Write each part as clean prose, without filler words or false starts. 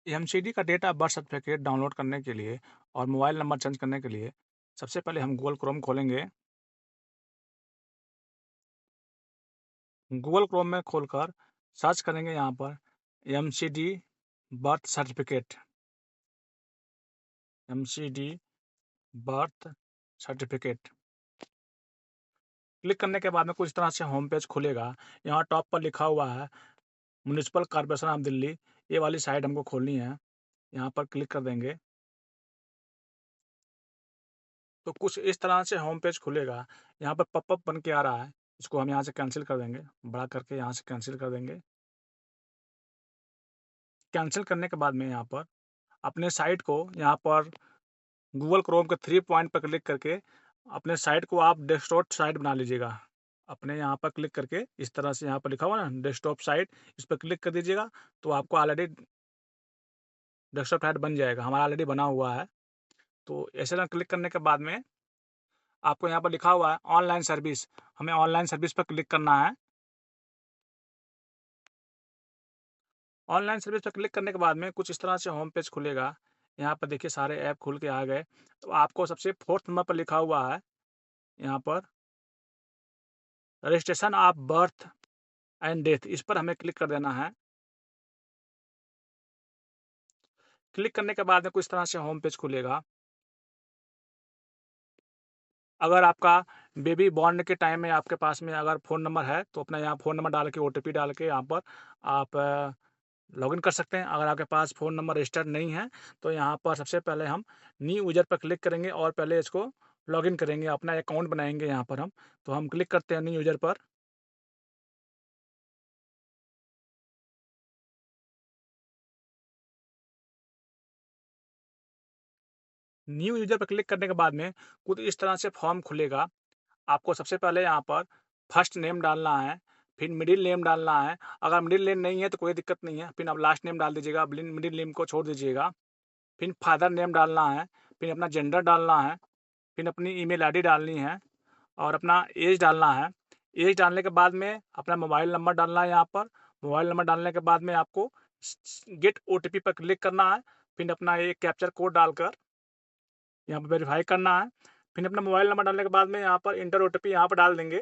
MCD का date of birth certificate download करने के लिए और मोबाइल नंबर चेंज करने के लिए सबसे पहले हम गूगल क्रोम खोलेंगे। गूगल क्रोम में खोलकर सर्च करेंगे यहाँ पर MCD birth certificate. MCD birth certificate click करने के बाद में कुछ इस तरह से होम पेज खुलेगा। यहाँ टॉप पर लिखा हुआ है म्युनिसिपल कॉर्पोरेशन ऑफ दिल्ली। ये वाली साइट हमको खोलनी है। यहाँ पर क्लिक कर देंगे तो कुछ इस तरह से होम पेज खुलेगा। यहाँ पर पॉपअप बन के आ रहा है, इसको हम यहाँ से कैंसिल कर देंगे। बड़ा करके यहाँ से कैंसिल कर देंगे। कैंसिल करने के बाद में यहाँ पर अपने साइट को यहाँ पर गूगल क्रोम के 3 पॉइंट पर क्लिक करके अपने साइट को आप डेस्कटॉप साइट बना लीजिएगा। अपने यहाँ पर क्लिक करके इस तरह से यहाँ पर लिखा हुआ ना डेस्कटॉप साइट, इस पर क्लिक कर दीजिएगा तो आपको ऑलरेडी डेस्कटॉप साइट बन जाएगा। हमारा ऑलरेडी बना हुआ है। तो ऐसे ना क्लिक करने के बाद में आपको यहाँ पर लिखा हुआ है ऑनलाइन सर्विस। हमें ऑनलाइन सर्विस पर क्लिक करना है। ऑनलाइन सर्विस पर क्लिक करने के बाद में कुछ इस तरह से होम पेज खुलेगा। यहाँ पर देखिए सारे ऐप खुल के आ गए। तो आपको सबसे 4th नंबर पर लिखा हुआ है यहाँ पर registration of birth and death, इस पर हमें क्लिक कर देना है। क्लिक करने के बाद में कुछ इस तरह से होम पेज खुलेगा। अगर आपका बेबी बॉर्न के टाइम में आपके पास में अगर फ़ोन नंबर है तो अपना यहाँ फ़ोन नंबर डाल के ओटीपी डाल के यहाँ पर आप लॉगिन कर सकते हैं। अगर आपके पास फ़ोन नंबर रजिस्टर्ड नहीं है तो यहाँ पर सबसे पहले हम न्यू यूज़र पर क्लिक करेंगे और पहले इसको लॉगिन करेंगे, अपना अकाउंट बनाएँगे यहाँ पर हम। तो हम क्लिक करते हैं न्यू यूज़र पर। न्यू यूज़र पर क्लिक करने के बाद में कुछ इस तरह से फॉर्म खुलेगा। आपको सबसे पहले यहाँ पर फर्स्ट नेम डालना है, फिर मिडिल नेम डालना है। अगर मिडिल नेम नहीं है तो कोई दिक्कत नहीं है, फिर आप लास्ट नेम डाल दीजिएगा, मिडिल नेम को छोड़ दीजिएगा। फिर फादर नेम डालना है, फिर अपना जेंडर डालना है, फिर अपनी ईमेल आईडी डालनी है और अपना एज डालना है। एज डालने के बाद में अपना मोबाइल नंबर डालना है यहाँ पर। मोबाइल नंबर डालने के बाद में आपको गेट ओटीपी पर क्लिक करना है, फिर अपना ये कैप्चर कोड डालकर यहाँ पर वेरीफाई करना है। फिर अपना मोबाइल नंबर डालने के बाद में यहाँ पर इंटर ओटीपी यहाँ पर डाल देंगे।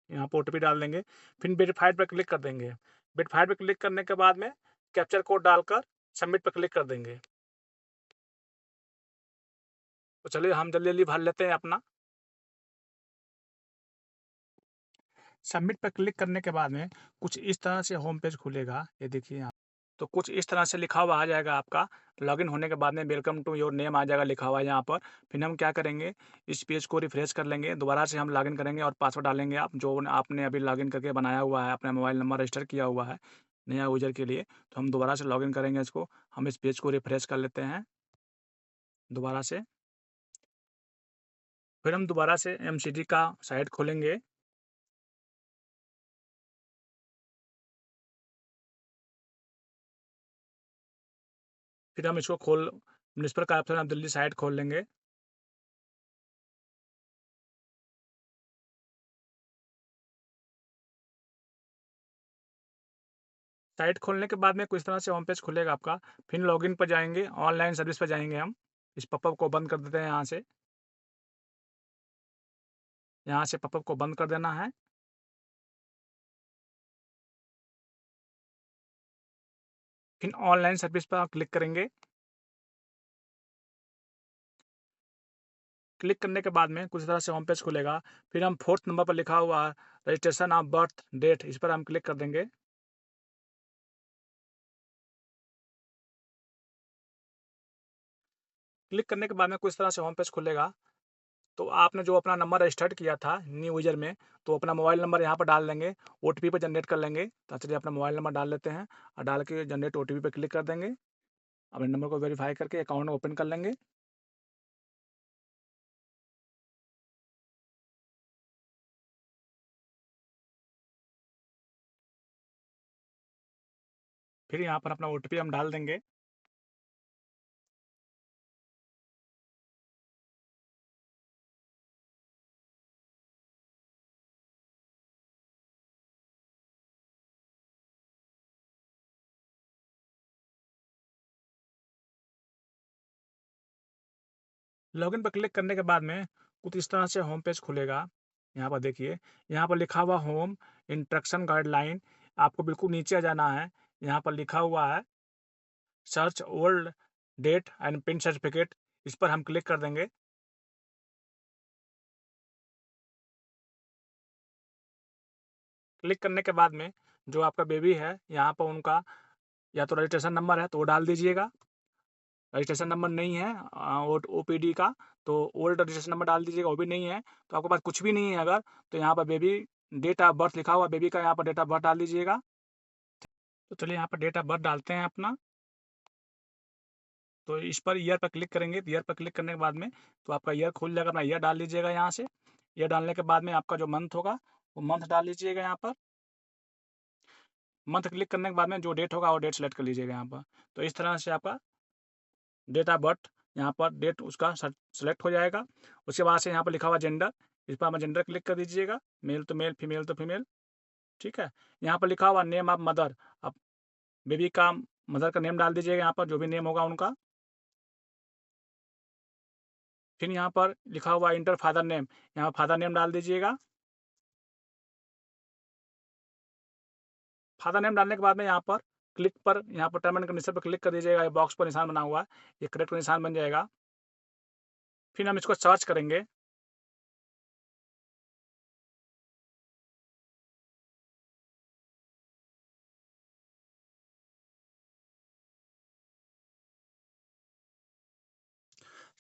यहाँ पर ओटीपी डाल देंगे, फिर वेरीफाइड पर क्लिक कर देंगे। वेरीफाइड पर क्लिक करने के बाद में कैप्चर कोड डालकर सबमिट पर क्लिक कर देंगे। तो चलिए हम जल्दी-जल्दी भर लेते हैं अपना। सबमिट पर क्लिक करने के बाद में कुछ इस तरह से होम पेज खुलेगा। ये देखिए यहाँ तो कुछ इस तरह से लिखा हुआ आ जाएगा आपका। लॉगिन होने के बाद में वेलकम टू योर नेम आ जाएगा लिखा हुआ है यहाँ पर। फिर हम क्या करेंगे, इस पेज को रिफ्रेश कर लेंगे, दोबारा से हम लॉगिन करेंगे और पासवर्ड डालेंगे आप जो आपने अभी लॉगिन करके बनाया हुआ है, अपना मोबाइल नंबर रजिस्टर किया हुआ है नया यूज़र के लिए। तो हम दोबारा से लॉगिन करेंगे इसको। हम इस पेज को रिफ्रेश कर लेते हैं दोबारा से। फिर हम दोबारा से एमसीडी का साइट खोलेंगे। फिर हम इसको municipal corporation of Delhi site खोल लेंगे। साइट खोलने के बाद में कुछ तरह से होम पेज खुलेगा आपका। फिर लॉगिन पर जाएँगे, ऑनलाइन सर्विस पर जाएँगे हम। इस पॉपअप को बंद कर देते हैं यहाँ से। यहाँ से पॉपअप को बंद कर देना है। फिर ऑनलाइन सर्विस पर आप क्लिक करेंगे। क्लिक करने के बाद में कुछ तरह से होम पेज खुलेगा। फिर हम 4th नंबर पर लिखा हुआ है रजिस्ट्रेशन ऑफ बर्थ डेट, इस पर हम क्लिक कर देंगे। क्लिक करने के बाद में कुछ तरह से होम पेज खुलेगा। तो आपने जो अपना नंबर रजिस्टर्ड किया था न्यू यूज़र में, तो अपना मोबाइल नंबर यहाँ पर डाल देंगे, ओटीपी पर जनरेट कर लेंगे। तो चलिए अपना मोबाइल नंबर डाल लेते हैं और डाल के जनरेट ओटीपी पे क्लिक कर देंगे। अपने नंबर को वेरीफाई करके अकाउंट ओपन कर लेंगे। फिर यहाँ पर अपना ओटीपी हम डाल देंगे। लॉगिन पर क्लिक करने के बाद में कुछ इस तरह से होम पेज खुलेगा। यहाँ पर देखिए, यहाँ पर लिखा हुआ होम, इंस्ट्रक्शन गाइडलाइन, आपको बिल्कुल नीचे आ जाना है। यहाँ पर लिखा हुआ है search old date and pin certificate, इस पर हम क्लिक कर देंगे। क्लिक करने के बाद में जो आपका बेबी है, यहाँ पर उनका या तो रजिस्ट्रेशन नंबर है तो वो डाल दीजिएगा। रजिस्ट्रेशन नंबर नहीं है ओपीडी का, तो ओल्ड रजिस्ट्रेशन नंबर डाल दीजिएगा। वो भी नहीं है तो आपके पास कुछ भी नहीं है अगर, तो यहाँ पर बेबी डेट ऑफ बर्थ लिखा हुआ बेबी का, यहाँ पर डेट ऑफ बर्थ डाल दीजिएगा। तो चलिए यहाँ पर डेट ऑफ बर्थ डालते हैं अपना। तो इस पर ईयर पर क्लिक करेंगे, तो ईयर पर क्लिक करने के बाद में तो आपका ईयर खुल जाएगा। अपना ईयर डाल लीजिएगा यहाँ से। ईयर डालने के बाद में आपका जो मंथ होगा वो मंथ डाल लीजिएगा यहाँ पर। मंथ क्लिक करने के बाद में जो डेट होगा वो डेट सेलेक्ट कर लीजिएगा यहाँ पर। तो इस तरह से आपका डेट ऑफ बर्थ यहाँ पर डेट उसका सेलेक्ट हो जाएगा। उसके बाद से यहाँ पर लिखा हुआ जेंडर, इस पर आप जेंडर क्लिक कर दीजिएगा। मेल तो मेल, फीमेल तो फीमेल, ठीक है। यहाँ पर लिखा हुआ नेम ऑफ मदर, अब बेबी का मदर का नेम डाल दीजिएगा यहाँ पर, जो भी नेम होगा उनका। फिर यहाँ पर लिखा हुआ इंटर फादर नेम, यहाँ फादर नेम डाल दीजिएगा। फादर नेम डालने के बाद में यहाँ पर क्लिक पर, यहाँ पर टर्म एंड कंडीशन पर क्लिक कर दीजिएगा। ये बॉक्स पर निशान बना हुआ है, ये करेक्ट निशान बन जाएगा। फिर हम इसको सर्च करेंगे।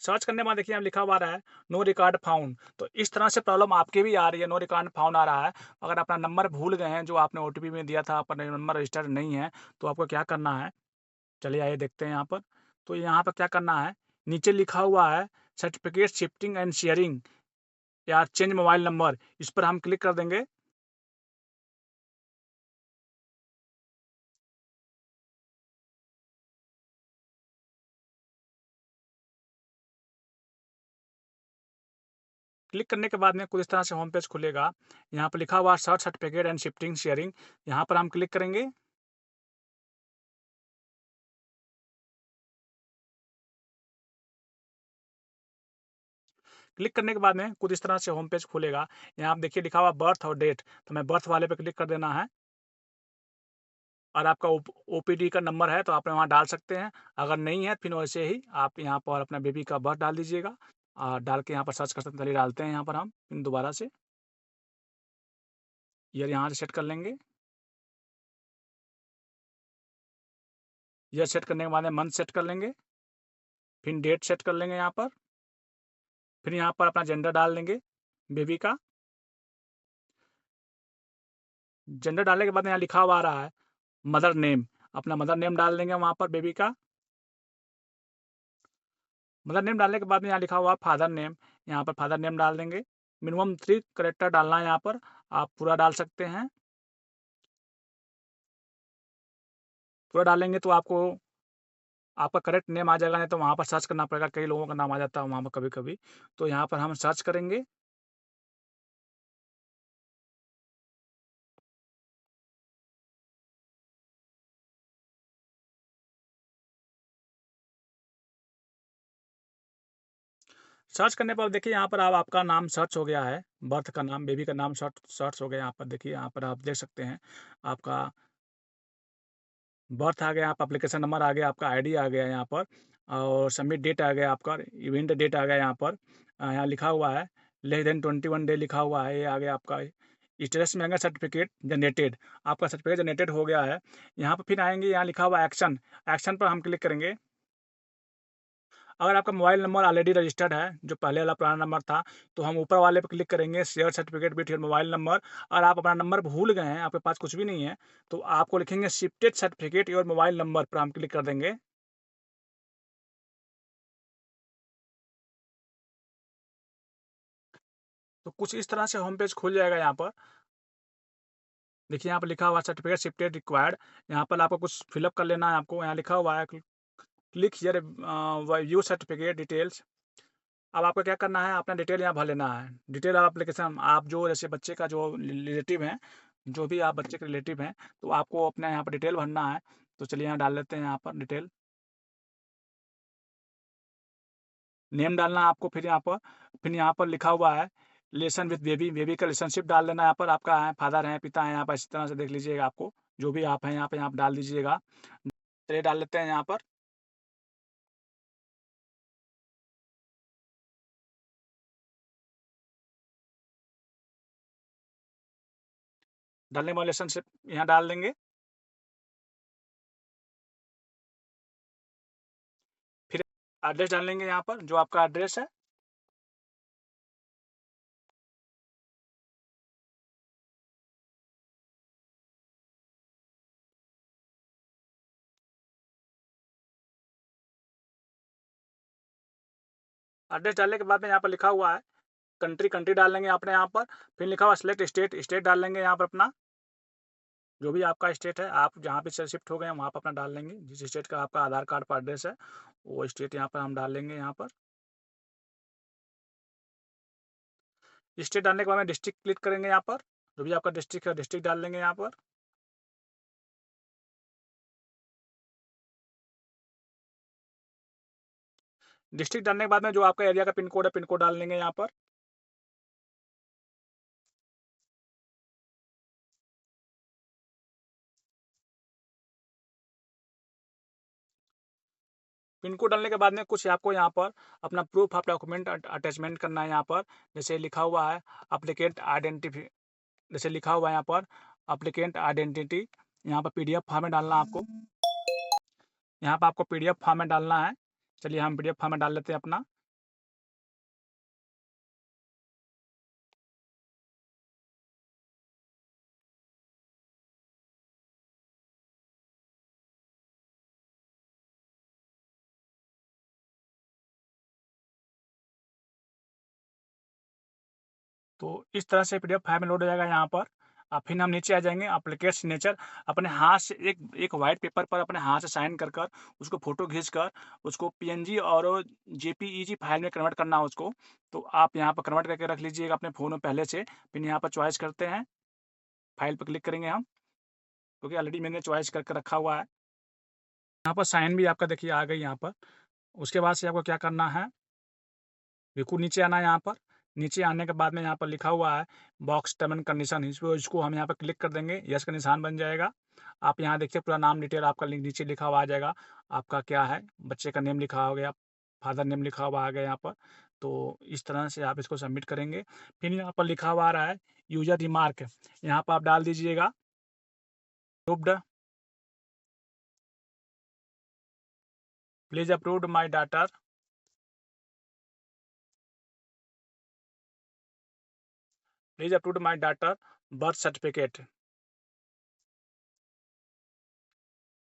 सर्च करने के बाद देखिए यहाँ लिखा हुआ आ रहा है नो रिकॉर्ड फाउंड। तो इस तरह से प्रॉब्लम आपके भी आ रही है, नो रिकॉर्ड फाउंड आ रहा है। अगर अपना नंबर भूल गए हैं, जो आपने ओटीपी में दिया था, अपना नंबर रजिस्टर्ड नहीं है, तो आपको क्या करना है, चलिए आइए देखते हैं यहाँ पर। तो यहाँ पर क्या करना है, नीचे लिखा हुआ है सर्टिफिकेट शिफ्टिंग एंड शेयरिंग या चेंज मोबाइल नंबर, इस पर हम क्लिक कर देंगे। क्लिक करने के बाद में कुछ इस तरह से होम पेज खुलेगा। यहाँ पर लिखा हुआ search certificate and shifting sharing, यहाँ पर हम क्लिक करेंगे। क्लिक करने के बाद में कुछ इस तरह से होम पेज खुलेगा। यहाँ आप देखिए लिखा हुआ बर्थ और डेट, तो हमें बर्थ वाले पे क्लिक कर देना है। और आपका ओपीडी का नंबर है तो आप वहाँ डाल सकते हैं। अगर नहीं है फिर वैसे ही आप यहाँ पर अपना बेबी का बर्थ डाल दीजिएगा और डाल के यहाँ पर सर्च कर सकते हैं। चलिए डालते हैं यहाँ पर हम फिर दोबारा से ईयर यहाँ से सेट कर लेंगे। ईयर सेट करने के बाद में मंथ सेट कर लेंगे, फिर डेट सेट कर लेंगे यहाँ पर। फिर यहाँ पर अपना जेंडर डाल देंगे बेबी का। जेंडर डालने के बाद यहाँ लिखा हुआ आ रहा है मदर नेम, अपना मदर नेम डाल देंगे वहाँ पर बेबी का। मदर नेम डालने के बाद में यहाँ लिखा हुआ फादर नेम, यहाँ पर फादर नेम डाल देंगे। मिनिमम 3 कैरेक्टर डालना है यहाँ पर, आप पूरा डाल सकते हैं। पूरा डालेंगे तो आपको आपका करेक्ट नेम आ जाएगा, नहीं तो वहाँ पर सर्च करना पड़ेगा। कई लोगों का नाम आ जाता है वहाँ पर कभी-कभी। तो यहाँ पर हम सर्च करेंगे। सर्च करने पर देखिए यहाँ पर अब आपका नाम सर्च हो गया है, बर्थ का नाम, बेबी का नाम सर्च सर्च हो गया यहाँ पर। देखिए यहाँ पर आप देख सकते हैं, आपका बर्थ आ गया, आपका एप्लीकेशन नंबर आ गया, आपका आईडी आ गया यहाँ पर, और सबमिट डेट आ गया आपका, इवेंट डेट आ गया यहाँ पर। यहाँ लिखा हुआ है लेस देन 21 डे लिखा हुआ है, ये आ गया आपका। स्टेटस में आएगा सर्टिफिकेट जनरेटेड, आपका सर्टिफिकेट जनरेटेड हो गया है। यहाँ पर फिर आएँगे, यहाँ लिखा हुआ एक्शन, एक्शन पर हम क्लिक करेंगे। अगर आपका मोबाइल नंबर ऑलरेडी रजिस्टर्ड है, जो पहले वाला पुराना नंबर था, तो हम ऊपर वाले पे क्लिक करेंगे share certificate with your mobile number. और आप अपना नंबर भूल गए हैं, आपके पास कुछ भी नहीं है, तो आपको लिखेंगे shifted certificate your mobile number पर हम क्लिक कर देंगे। तो कुछ इस तरह से होम पेज खुल जाएगा यहाँ पर। देखिए यहाँ पर लिखा हुआ सर्टिफिकेट शिफ्टेड रिक्वायर्ड, यहाँ पर आपको कुछ फिलअप कर लेना है आपको। यहाँ लिखा हुआ है click here view certificate details. अब आपको क्या करना है, अपना डिटेल यहाँ भर लेना है। डिटेल आप एप्लीकेशन, आप जो जैसे बच्चे का जो रिलेटिव हैं, जो भी आप बच्चे के रिलेटिव हैं, तो आपको अपना यहाँ पर डिटेल भरना है। तो चलिए यहाँ डाल लेते हैं यहाँ पर डिटेल। नेम डालना है आपको, फिर यहाँ पर लिखा हुआ है रिलेशन विथ बेबी, बेबी का रिलेशनशिप डाल देना है यहाँ पर, आपका है फादर हैं, पिता हैं यहाँ पर, इस तरह से देख लीजिएगा आपको, जो भी आप हैं यहाँ पे डाल दीजिएगा। चलिए डाल लेते हैं यहाँ पर। डालने के बाद रिलेशनशिप यहाँ डाल देंगे। फिर एड्रेस डाल लेंगे यहाँ पर, जो आपका एड्रेस है। एड्रेस डालने के बाद में यहाँ पर लिखा हुआ है कंट्री, कंट्री डाल लेंगे आपने यहाँ पर। फिर लिखा हुआ सिलेक्ट स्टेट, स्टेट डाल लेंगे यहाँ पर अपना, जो भी आपका स्टेट है, आप जहाँ पे से शिफ्ट हो गए हैं वहाँ पर अपना डाल लेंगे। जिस स्टेट का आपका आधार कार्ड पर एड्रेस है, वो स्टेट यहाँ पर हम डाल लेंगे यहाँ पर। स्टेट डालने के बाद में डिस्ट्रिक्ट क्लिक करेंगे यहाँ पर, जो भी आपका डिस्ट्रिक्ट है डिस्ट्रिक्ट डाल लेंगे यहाँ पर। डिस्ट्रिक्ट डालने के बाद में जो आपका एरिया का पिन कोड है, पिन कोड डाल लेंगे यहाँ पर। पिन कोड डालने के बाद में कुछ आपको यहाँ पर अपना प्रूफ ऑफ डॉक्यूमेंट अटैचमेंट करना है यहाँ पर। जैसे लिखा हुआ है अप्लीकेंट आइडेंटिफी, जैसे लिखा हुआ है यहाँ पर अप्लीकेंट आइडेंटिटी, यहाँ पर पीडीएफ फॉर्म में डालना है आपको। यहाँ पर आपको पीडीएफ फॉर्म में डालना है। चलिए हम पीडीएफ फॉर्म में डाल लेते हैं अपना। तो इस तरह से पीडीएफ फाइल में लोड हो जाएगा यहाँ पर। फिर हम नीचे आ जाएंगे एप्लीकेट सिग्नेचर, अपने हाथ से एक एक वाइट पेपर पर अपने हाथ से साइन कर कर उसको फोटो खींच कर उसको पीएनजी और जेपीईजी फाइल में कन्वर्ट करना है उसको। तो आप यहाँ पर कन्वर्ट करके रख लीजिएगा अपने फ़ोन में पहले से। फिर यहाँ पर चॉइस करते हैं, फाइल पर क्लिक करेंगे हम, क्योंकि ऑलरेडी मैंने चॉइस करके रखा हुआ है। यहाँ पर साइन भी आपका देखिए आ गई यहाँ पर। उसके बाद से आपको क्या करना है, बिल्कुल नीचे आना है यहाँ पर। नीचे आने के बाद में यहाँ पर लिखा हुआ है बॉक्स टर्म एंड कंडीशन, इसको हम यहाँ पर क्लिक कर देंगे, यस का निशान बन जाएगा। आप यहाँ देखिए पूरा नाम डिटेल आपका नीचे लिखा हुआ आ जाएगा, आपका क्या है, बच्चे का नेम लिखा हो गया, फादर नेम लिखा हुआ आ गया यहाँ पर। तो इस तरह से आप इसको सबमिट करेंगे। फिर यहाँ पर लिखा हुआ आ रहा है यूजर रिमार्क, यहाँ पर आप डाल दीजिएगा approved, please approved my daughter, please approved my daughter birth certificate,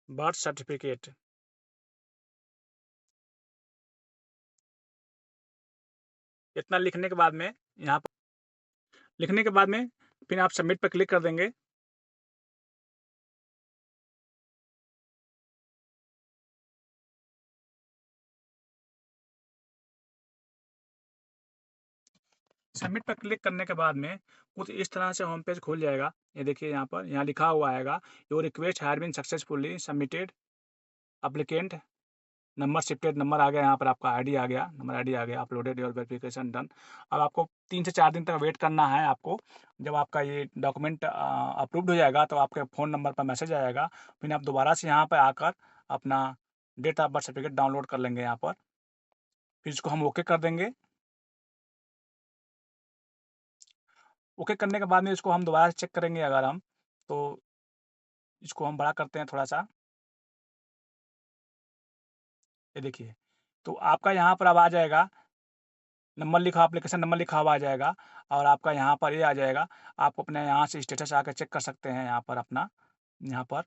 birth certificate. इतना लिखने के बाद में यहाँ पर लिखने के बाद में फिर आप सबमिट पर क्लिक कर देंगे। सबमिट पर क्लिक करने के बाद में कुछ इस तरह से होम पेज खुल जाएगा। ये देखिए यहाँ पर यहाँ लिखा हुआ आएगा your request had been successfully submitted, applicant number shifted, number आ गया यहाँ पर, आपका आईडी आ गया, नंबर आईडी आ गया, अपलोडेड योर वेरिफिकेशन डन। अब आपको 3 से 4 दिन तक वेट करना है आपको। जब आपका ये डॉक्यूमेंट अप्रूव्ड हो जाएगा तो आपके फ़ोन नंबर पर मैसेज आएगा। फिर आप दोबारा से यहाँ पर आकर अपना date of birth certificate download कर लेंगे यहाँ पर। फिर इसको हम ओके कर देंगे। ओके करने के बाद में इसको हम दोबारा से चेक करेंगे अगर हम, तो इसको हम बड़ा करते हैं थोड़ा-सा। ये देखिए, तो आपका यहाँ पर अब आ जाएगा नंबर लिखा, एप्लीकेशन नंबर लिखा हुआ आ जाएगा और आपका यहाँ पर ये आ जाएगा। आप अपने यहाँ से स्टेटस आके चेक कर सकते हैं यहाँ पर अपना, यहाँ पर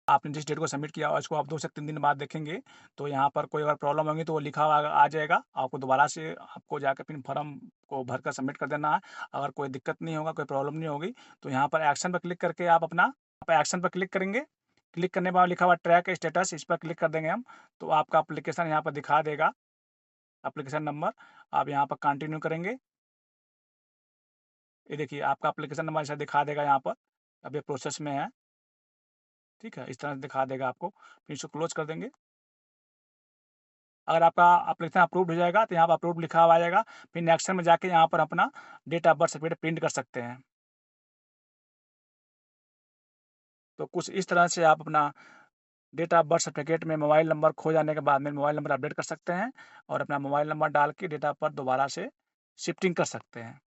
आपने जिस डेट को सबमिट किया और इसको आप 2 से 3 दिन बाद देखेंगे, तो यहाँ पर कोई अगर प्रॉब्लम होगी तो वो लिखा हुआ आ जाएगा। आपको दोबारा से आपको जाके फिर फॉर्म को भरकर सबमिट कर देना है। अगर कोई दिक्कत नहीं होगा, कोई प्रॉब्लम नहीं होगी, तो यहाँ पर एक्शन पर क्लिक करके आप अपना एक्शन पर क्लिक करेंगे। क्लिक करने के बाद लिखा हुआ ट्रैक स्टेटस, इस पर क्लिक कर देंगे हम, तो आपका एप्लीकेशन यहाँ पर दिखा देगा, एप्लीकेशन नंबर। आप यहाँ पर कंटिन्यू करेंगे। ये देखिए आपका एप्लीकेशन नंबर ऐसा दिखा देगा यहाँ पर, अब ये प्रोसेस में है, ठीक है? इस तरह से दिखा देगा आपको, फिर इसको क्लोज़ कर देंगे। अगर आपका एप्लीकेशन अप्रूव्ड हो जाएगा तो यहाँ पर अप्रूव्ड लिखा हुआ आ जाएगा। फिर नेक्स्ट में जाके यहाँ पर अपना date of birth certificate print कर सकते हैं। तो कुछ इस तरह से आप अपना डेट ऑफ बर्थ सर्टिफिकेट में मोबाइल नंबर खो जाने के बाद में मोबाइल नंबर अपडेट कर सकते हैं और अपना मोबाइल नंबर डाल के डेट ऑफ बर्थ दोबारा से शिफ्टिंग कर सकते हैं।